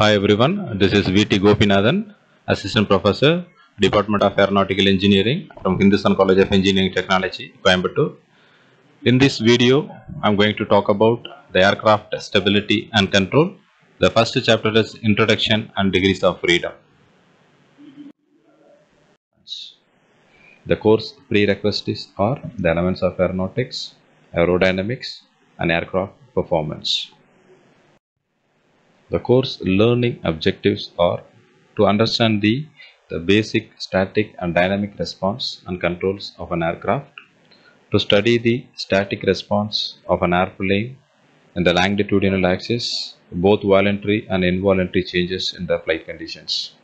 Hi everyone, this is VT Gopinathan, Assistant Professor, Department of Aeronautical Engineering from Hindustan College of Engineering Technology, Coimbatore. In this video, I am going to talk about the aircraft stability and control. The first chapter is Introduction and Degrees of Freedom. The course prerequisites are the elements of aeronautics, aerodynamics, and aircraft performance. The course learning objectives are to understand the basic static and dynamic response and controls of an aircraft, to study the static response of an airplane in the longitudinal axis, both voluntary and involuntary changes in the flight conditions.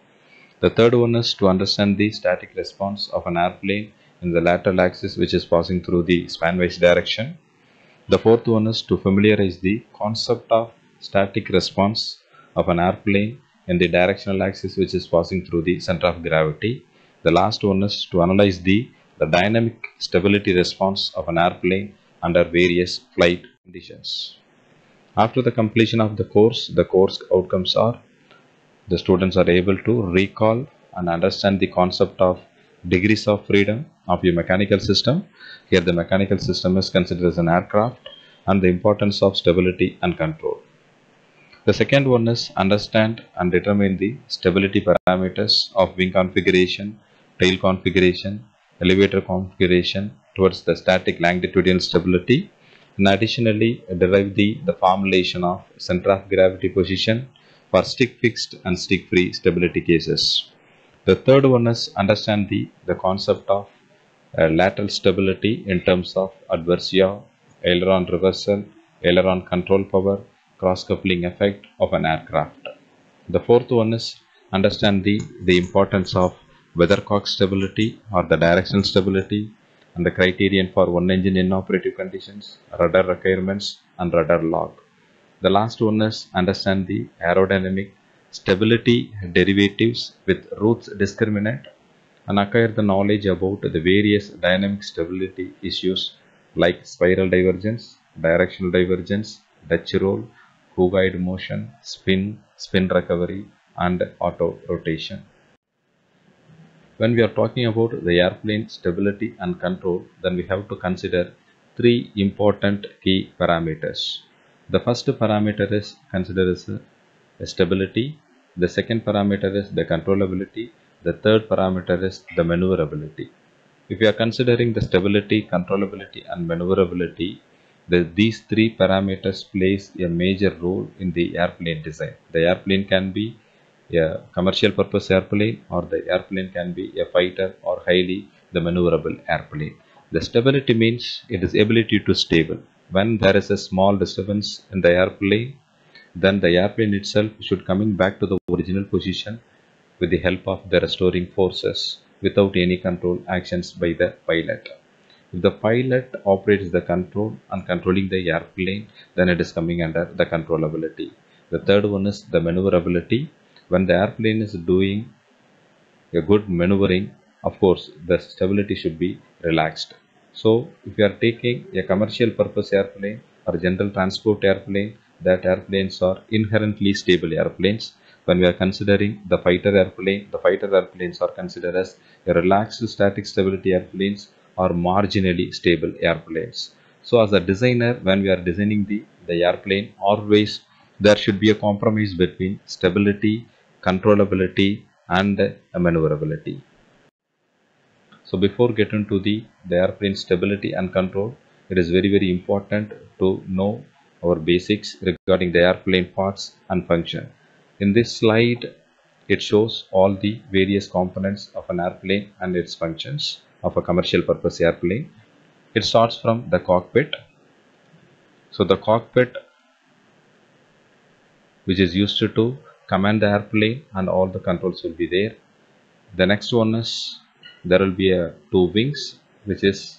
The third one is to understand the static response of an airplane in the lateral axis which is passing through the spanwise direction. The fourth one is to familiarize the concept of static response of an airplane in the directional axis which is passing through the center of gravity. The last one is to analyze the dynamic stability response of an airplane under various flight conditions. After the completion of the course outcomes are the students are able to recall and understand the concept of degrees of freedom of your mechanical system. Here the mechanical system is considered as an aircraft, and the importance of stability and control. The second one is understand and determine the stability parameters of wing configuration, tail configuration, elevator configuration towards the static longitudinal stability, and additionally derive the formulation of center of gravity position for stick fixed and stick free stability cases. The third one is understand the concept of lateral stability in terms of adverse yaw, aileron reversal, aileron control power, cross coupling effect of an aircraft. The fourth one is understand the importance of weathercock stability or the directional stability and the criterion for one engine in operative conditions, rudder requirements and rudder log. The last one is understand the aerodynamic stability derivatives with Routh's discriminant and acquire the knowledge about the various dynamic stability issues like spiral divergence, directional divergence, Dutch roll, Cougoid motion, spin, spin recovery and auto rotation. When we are talking about the airplane stability and control, then we have to consider three important key parameters. The first parameter is considered as stability. The second parameter is the controllability. The third parameter is the maneuverability. If we are considering the stability, controllability and maneuverability, these three parameters plays a major role in the airplane design. The airplane can be a commercial purpose airplane or the airplane can be a fighter or highly the maneuverable airplane. The stability means it is ability to stable. When there is a small disturbance in the airplane, then the airplane itself should coming back to the original position with the help of the restoring forces without any control actions by the pilot. If the pilot operates the control and controlling the airplane, then it is coming under the controllability. The third one is the maneuverability. When the airplane is doing a good maneuvering, of course, the stability should be relaxed. So, if you are taking a commercial purpose airplane or general transport airplane, that airplanes are inherently stable airplanes. When we are considering the fighter airplanes are considered as a relaxed static stability airplanes or marginally stable airplanes. So, as a designer, when we are designing the airplane, always there should be a compromise between stability, controllability, and maneuverability. So before getting to the airplane stability and control, it is very important to know our basics regarding the airplane parts and function. In this slide, it shows all the various components of an airplane and its functions of a commercial purpose airplane. It starts from the cockpit. So the cockpit, which is used to command the airplane, and all the controls will be there. The next one is there will be two wings which is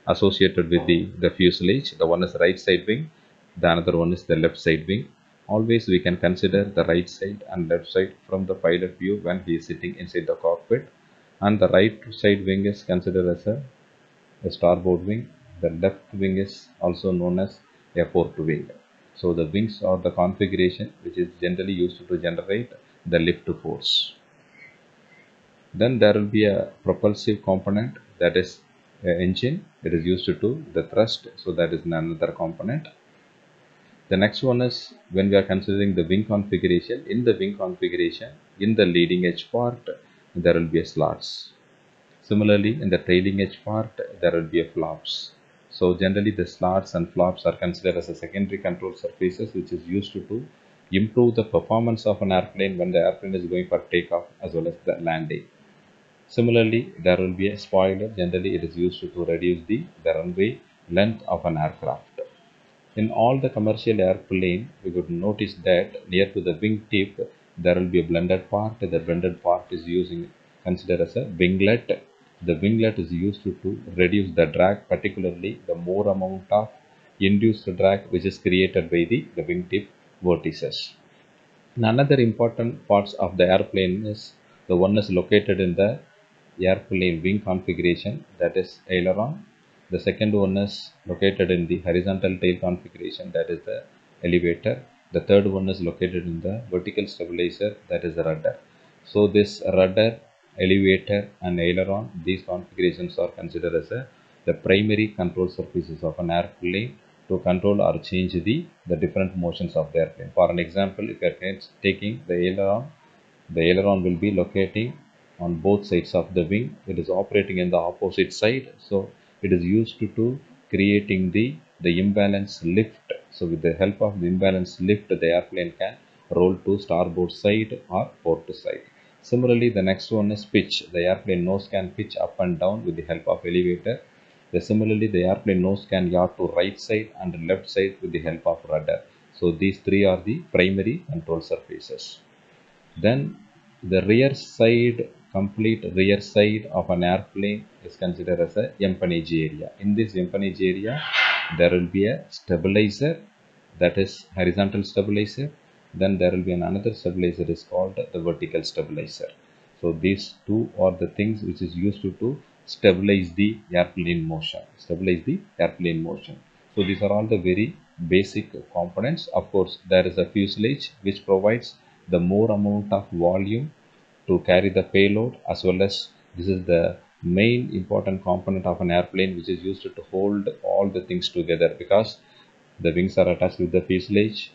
associated with the fuselage. The one is right side wing, the another one is the left side wing. Always we can consider the right side and left side from the pilot view when he is sitting inside the cockpit, and the right side wing is considered as a starboard wing. The left wing is also known as a port wing. So the wings are the configuration which is generally used to generate the lift force. Then there will be a propulsive component, that is engine. It is used to the thrust, so that is another component. The next one is when we are considering the wing configuration. In the wing configuration, in the leading edge part, there will be a slots. Similarly, in the trailing edge part, there will be a flaps. So generally the slots and flaps are considered as a secondary control surfaces which is used to improve the performance of an airplane when the airplane is going for takeoff as well as the landing. Similarly, there will be a spoiler. Generally, it is used to reduce the runway length of an aircraft. In all the commercial airplane, we could notice that near to the wing tip, there will be a blended part. The blended part is using considered as a winglet. The winglet is used to reduce the drag, particularly the more amount of induced drag which is created by the wingtip vortices. And another important parts of the airplane is the one is located in the airplane wing configuration, that is aileron. The second one is located in the horizontal tail configuration, that is the elevator. The third one is located in the vertical stabilizer, that is the rudder. So this rudder, elevator and aileron, these configurations are considered as the primary control surfaces of an airplane to control or change the different motions of the airplane. For an example, if you are taking the aileron will be locating on both sides of the wing. It is operating in the opposite side, so it is used to creating the imbalance lift. So with the help of the imbalance lift, the airplane can roll to starboard side or port side. Similarly, the next one is pitch. The airplane nose can pitch up and down with the help of elevator. Similarly, the airplane nose can yaw to right side and left side with the help of rudder. So these three are the primary control surfaces. Then the rear side, complete rear side of an airplane is considered as a empennage area. In this empennage area, there will be a stabilizer, that is horizontal stabilizer. Then there will be another stabilizer is called the vertical stabilizer. So these two are the things which is used to stabilize the airplane motion. Stabilize the airplane motion. So these are all the very basic components. Of course, there is a fuselage which provides the more amount of volume to carry the payload, as well as this is the main important component of an airplane which is used to hold all the things together, because the wings are attached with the fuselage,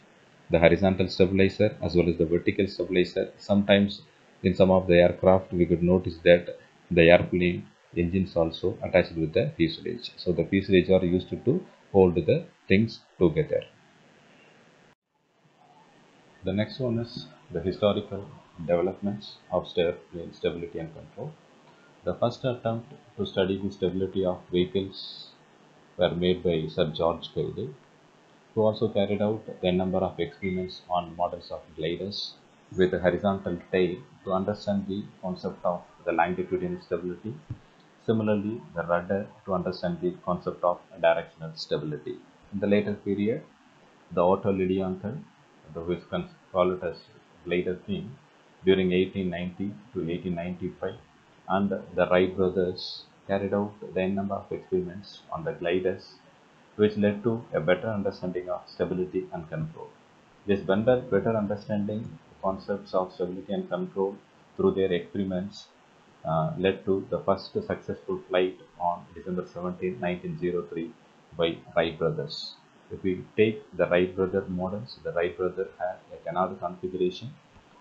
the horizontal stabilizer as well as the vertical stabilizer. Sometimes in some of the aircraft we could notice that the airplane engines also attached with the fuselage. So the fuselage are used to hold the things together. The next one is the historical developments of airplane stability and control. The first attempt to study the stability of vehicles were made by Sir George Cayley, who also carried out a number of experiments on models of gliders with a horizontal tail to understand the concept of the longitudinal stability. Similarly, the rudder to understand the concept of directional stability. In the later period, the Otto Lilienthal, who is called as glider king, during 1890 to 1895, and the Wright brothers carried out a number of experiments on the gliders, which led to a better understanding of stability and control. This better understanding the concepts of stability and control through their experiments led to the first successful flight on December 17, 1903 by Wright brothers. If we take the Wright brother models, the Wright brother had a canard configuration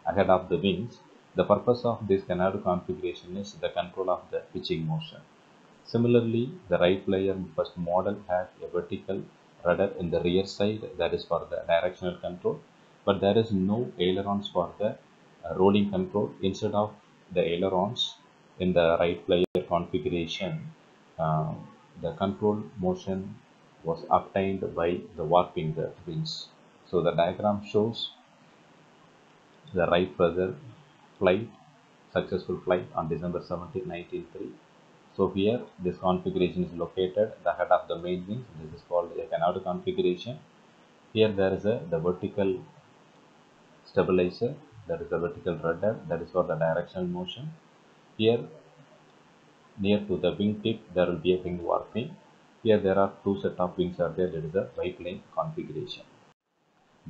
ahead of the wings. The purpose of this canard configuration is the control of the pitching motion. Similarly, the Wright flyer first model had a vertical rudder in the rear side, that is for the directional control, but there is no ailerons for the rolling control. Instead of the ailerons in the Wright flyer configuration, uh, the control motion was obtained by the warping the wings. So the diagram shows the Wright brother flight, successful flight on December 17, 1903. So here this configuration is located the head of the main wings. This is called a canard configuration. Here there is the vertical stabilizer, that is the vertical rudder, that is for the directional motion. Here near to the wing tip there will be a wing warping. Here there are two set of wings are there, that is a biplane configuration.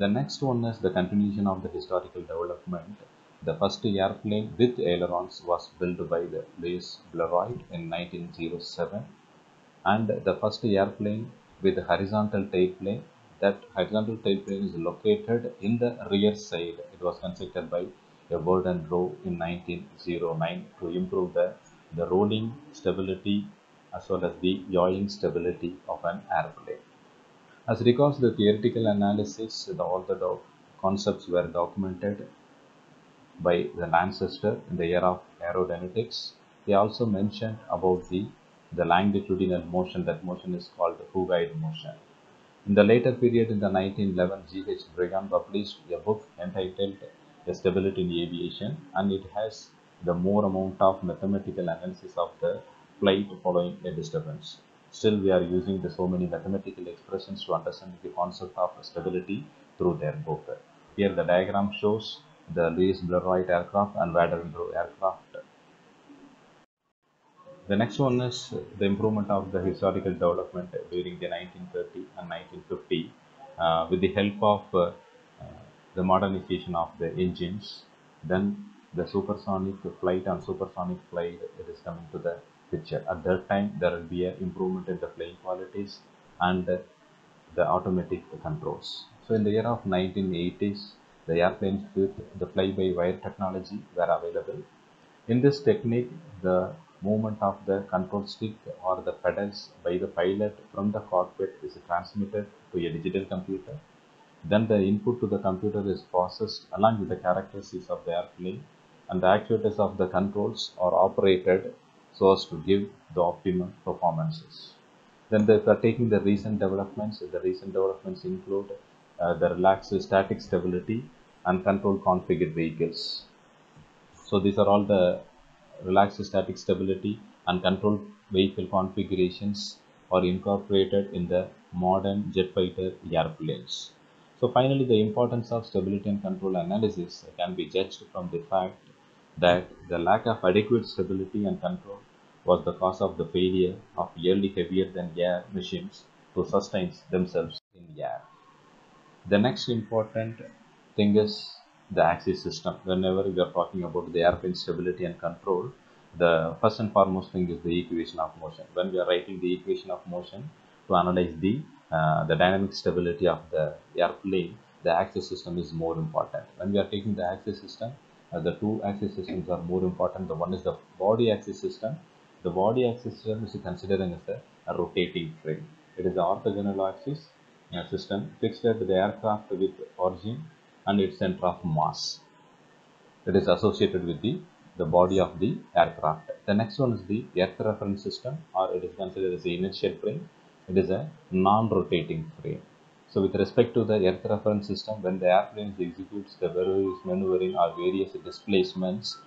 The next one is the continuation of the historical development. The first airplane with ailerons was built by the Louis Blériot in 1907, and the first airplane with horizontal tailplane. That horizontal tailplane is located in the rear side. It was constructed by a Worden Rowe in 1909 to improve the rolling stability as well as the yawing stability of an airplane. As regards the theoretical analysis, all the concepts were documented by the Lancaster in the era of aerodynamics. He also mentioned about the longitudinal motion. That motion is called the Fugite motion. In the later period, in the 1911, G.H. Brigham published a book entitled The Stability in Aviation, and it has the more amount of mathematical analysis of the flight following a disturbance. Still, we are using so many mathematical expressions to understand the concept of stability through their book. Here, the diagram shows the Louis Blériot aircraft and Worden Rowe aircraft. The next one is the improvement of the historical development during the 1930 and 1950 with the help of the modernization of the engines. Then the supersonic flight and supersonic flight it is coming to the picture. At that time, there will be an improvement in the flying qualities and the automatic controls. So in the year of 1980s, the airplanes with the fly-by-wire technology were available. In this technique, the movement of the control stick or the pedals by the pilot from the cockpit is transmitted to a digital computer. Then the input to the computer is processed along with the characteristics of the airplane, and the actuators of the controls are operated so as to give the optimum performances. Then they are taking the recent developments. The recent developments include the relaxed static stability and control configured vehicles. So these are all the relaxed static stability and control vehicle configurations are incorporated in the modern jet fighter airplanes. So finally, the importance of stability and control analysis can be judged from the fact that the lack of adequate stability and control was the cause of the failure of early heavier than air machines to sustain themselves in air. The next important thing is the axis system. Whenever we are talking about the airplane stability and control, the first and foremost thing is the equation of motion. When we are writing the equation of motion to analyze the dynamic stability of the airplane, the axis system is more important. When we are taking the axis system, the two axis systems are more important. The one is the body axis system. The body axis system is considered as a rotating frame. It is the orthogonal axis system fixed at the aircraft with origin and its center of mass. It is associated with the body of the aircraft. The next one is the earth reference system, or it is considered as the inertial frame. It is a non-rotating frame. So with respect to the earth reference system, when the airplane executes the various maneuvering or various displacements,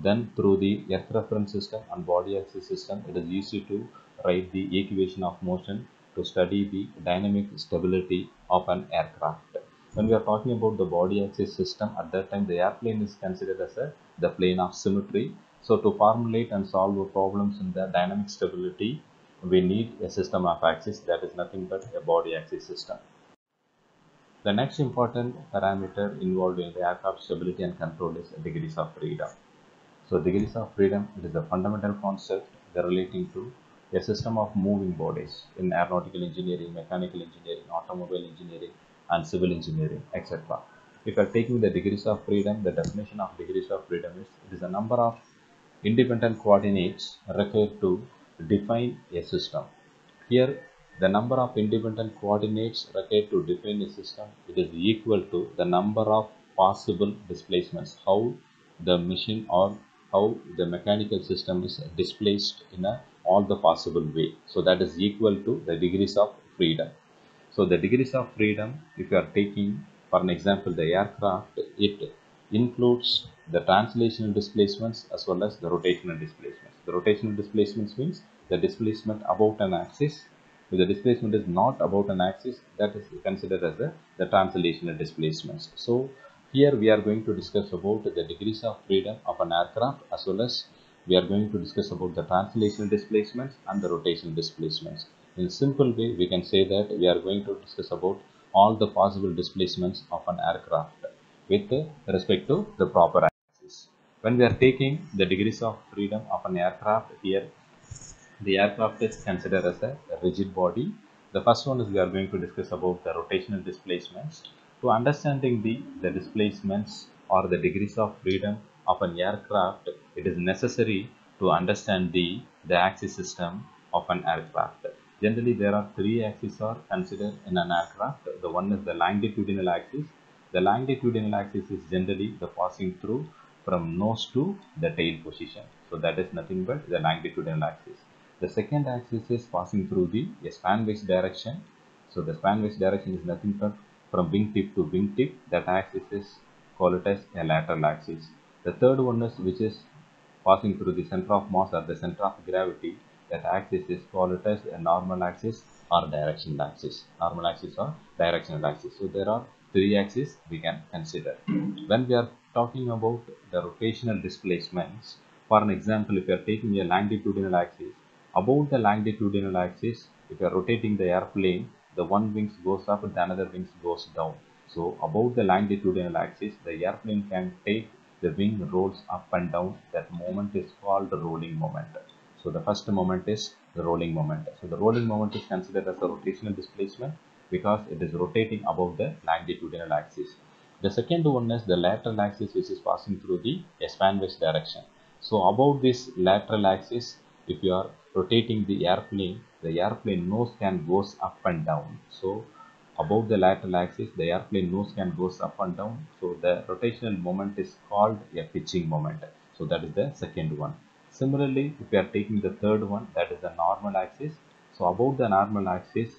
then through the earth reference system and body axis system, it is easy to write the equation of motion to study the dynamic stability of an aircraft. When we are talking about the body axis system, at that time the airplane is considered as the plane of symmetry. So to formulate and solve the problems in the dynamic stability, we need a system of axis that is nothing but a body axis system. The next important parameter involved in the aircraft stability and control is degrees of freedom. So degrees of freedom, it is a fundamental concept relating to a system of moving bodies in aeronautical engineering, mechanical engineering, automobile engineering, and civil engineering, etc. If you are taking the degrees of freedom, the definition of degrees of freedom is it is a number of independent coordinates required to define a system. Here, the number of independent coordinates required to define a system it is equal to the number of possible displacements, how the machine or how the mechanical system is displaced in all the possible way. So that is equal to the degrees of freedom. So the degrees of freedom, if you are taking for an example the aircraft, it includes the translational displacements as well as the rotational displacements. The rotational displacements means the displacement about an axis. If the displacement is not about an axis, that is considered as the translational displacements. So here we are going to discuss about the degrees of freedom of an aircraft as well as we are going to discuss about the translational displacements and the rotational displacements. In a simple way, we can say that we are going to discuss about all the possible displacements of an aircraft with respect to the proper axis. When we are taking the degrees of freedom of an aircraft, here the aircraft is considered as a rigid body. The first one is we are going to discuss about the rotational displacements. To understanding the displacements or the degrees of freedom of an aircraft, it is necessary to understand the axis system of an aircraft. Generally, there are three axes are considered in an aircraft. The one is the longitudinal axis. The longitudinal axis is generally the passing through from nose to the tail position. So that is nothing but the longitudinal axis. The second axis is passing through the span-wise direction. So the span-wise direction is nothing but from wingtip to wingtip. That axis is called as a lateral axis. The third one is which is passing through the center of mass or the center of gravity. That axis is called as a normal axis or directional axis. Normal axis or directional axis. So there are three axes we can consider. When we are talking about the rotational displacements, for an example, if you are taking a longitudinal axis, above the longitudinal axis, if you are rotating the airplane, the one wings goes up, the another wings goes down. So above the longitudinal axis, the airplane can take the wing rolls up and down. That moment is called the rolling moment. So the first moment is the rolling moment. So the rolling moment is considered as a rotational displacement because it is rotating above the longitudinal axis. The second one is the lateral axis, which is passing through the span-wise direction. So above this lateral axis, if you are rotating the airplane nose can goes up and down. So above the lateral axis, the airplane nose can goes up and down. So the rotational moment is called a pitching moment. So that is the second one. Similarly, if we are taking the third one, that is the normal axis. So above the normal axis,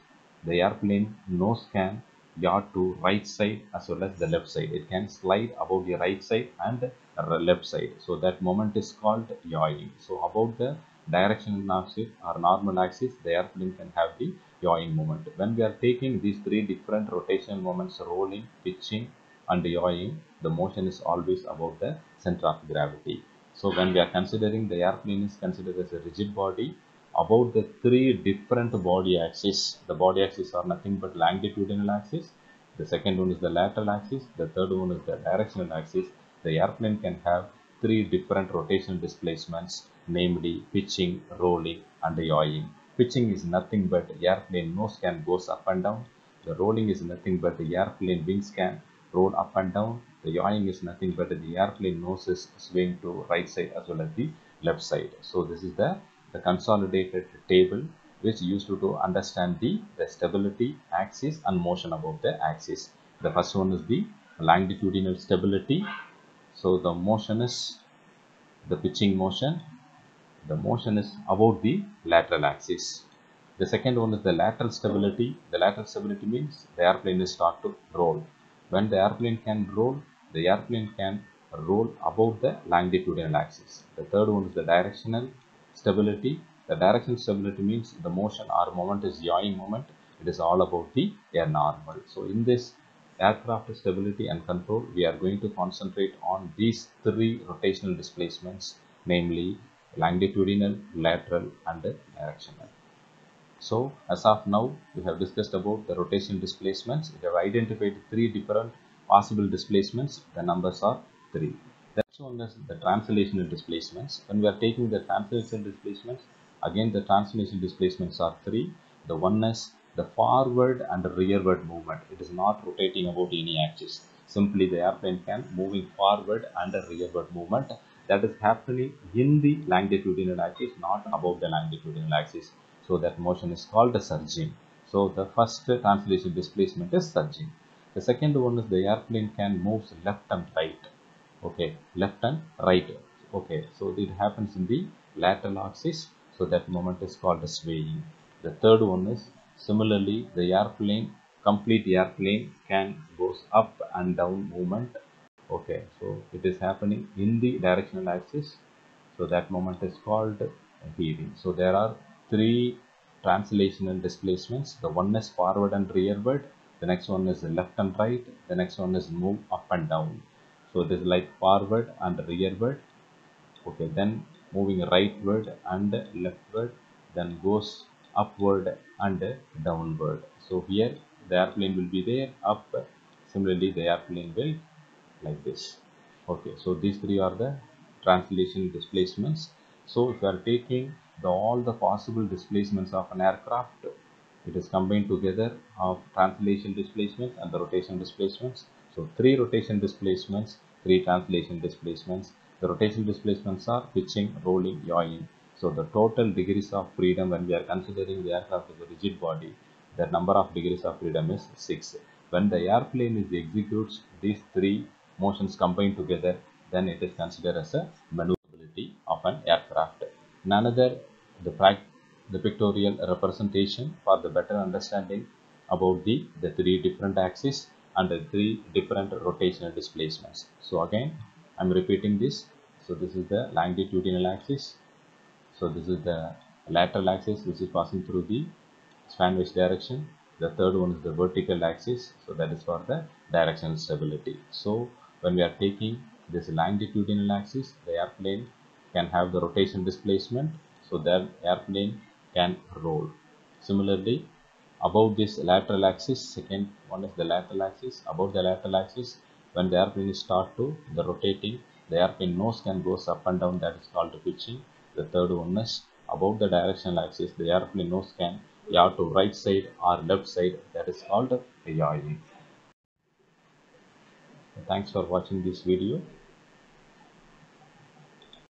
the airplane nose can yaw to right side as well as the left side. It can slide above the right side and the left side. So that moment is called yawing. So above the directional axis or normal axis, the airplane can have the yawing moment. When we are taking these three different rotational moments, rolling, pitching and yawing, the motion is always above the center of gravity. So when we are considering the airplane is considered as a rigid body, about the three different body axes, the body axes are nothing but longitudinal axis, the second one is the lateral axis, the third one is the directional axis. The airplane can have three different rotational displacements, namely pitching, rolling and yawing. Pitching is nothing but airplane nose can goes up and down. The rolling is nothing but the airplane wings can roll up and down. The yawing is nothing but the airplane nose is swing to right side as well as the left side. So this is the consolidated table which used to understand the stability, axis and motion above the axis. The first one is the longitudinal stability. So the motion is the pitching motion. The motion is about the lateral axis. The second one is the lateral stability. The lateral stability means the airplane will start to roll. When the airplane can roll, the airplane can roll above the longitudinal axis. The third one is the directional stability. The directional stability means the motion or moment is yawing moment. It is all about the air normal. So in this aircraft stability and control, we are going to concentrate on these three rotational displacements, namely longitudinal, lateral and directional. So as of now, we have discussed about the rotational displacements. We have identified three different possible displacements. The numbers are three. That's one is the translational displacements. When we are taking the translational displacements, again the translational displacements are three. The one is the forward and rearward movement. It is not rotating about any axis. Simply the airplane can moving forward and rearward movement that is happening in the longitudinal axis, not above the longitudinal axis. So that motion is called surging. So the first translation displacement is surging. The second one is the airplane can move left and right. Okay, left and right. Okay, so it happens in the lateral axis. So that moment is called swaying. The third one is similarly the airplane, complete airplane can goes up and down movement. Okay, so it is happening in the directional axis. So that moment is called heaving. So there are three translational displacements. The one is forward and rearward. The next one is left and right. The next one is move up and down. So it is like forward and rearward. Okay, then moving rightward and leftward, then goes upward and downward. So here the airplane will be there up, similarly the airplane will like this. Okay, so these three are the translation displacements. So if you are taking all the possible displacements of an aircraft, it is combined together of translation displacements and the rotation displacements. So three rotation displacements, three translation displacements. The rotation displacements are pitching, rolling, yawing. So the total degrees of freedom when we are considering the aircraft as a rigid body, the number of degrees of freedom is 6. When the airplane is executes these three motions combined together, then it is considered as a maneuverability of an aircraft. In another, the pictorial representation for the better understanding about the three different axes and the three different rotational displacements. So again, I am repeating this. So this is the longitudinal axis. So this is the lateral axis which is passing through the spanways direction. The third one is the vertical axis, so that is for the directional stability. So when we are taking this longitudinal axis, the airplane can have the rotation displacement, so that airplane can roll. Similarly, above this lateral axis, second one is the lateral axis. Above the lateral axis, when the airplane start to the rotating, the airplane nose can goes up and down, that is called pitching. The third one is above the directional axis, the airplane nose can yaw to right side or left side, that is called yawing. Thanks for watching this video.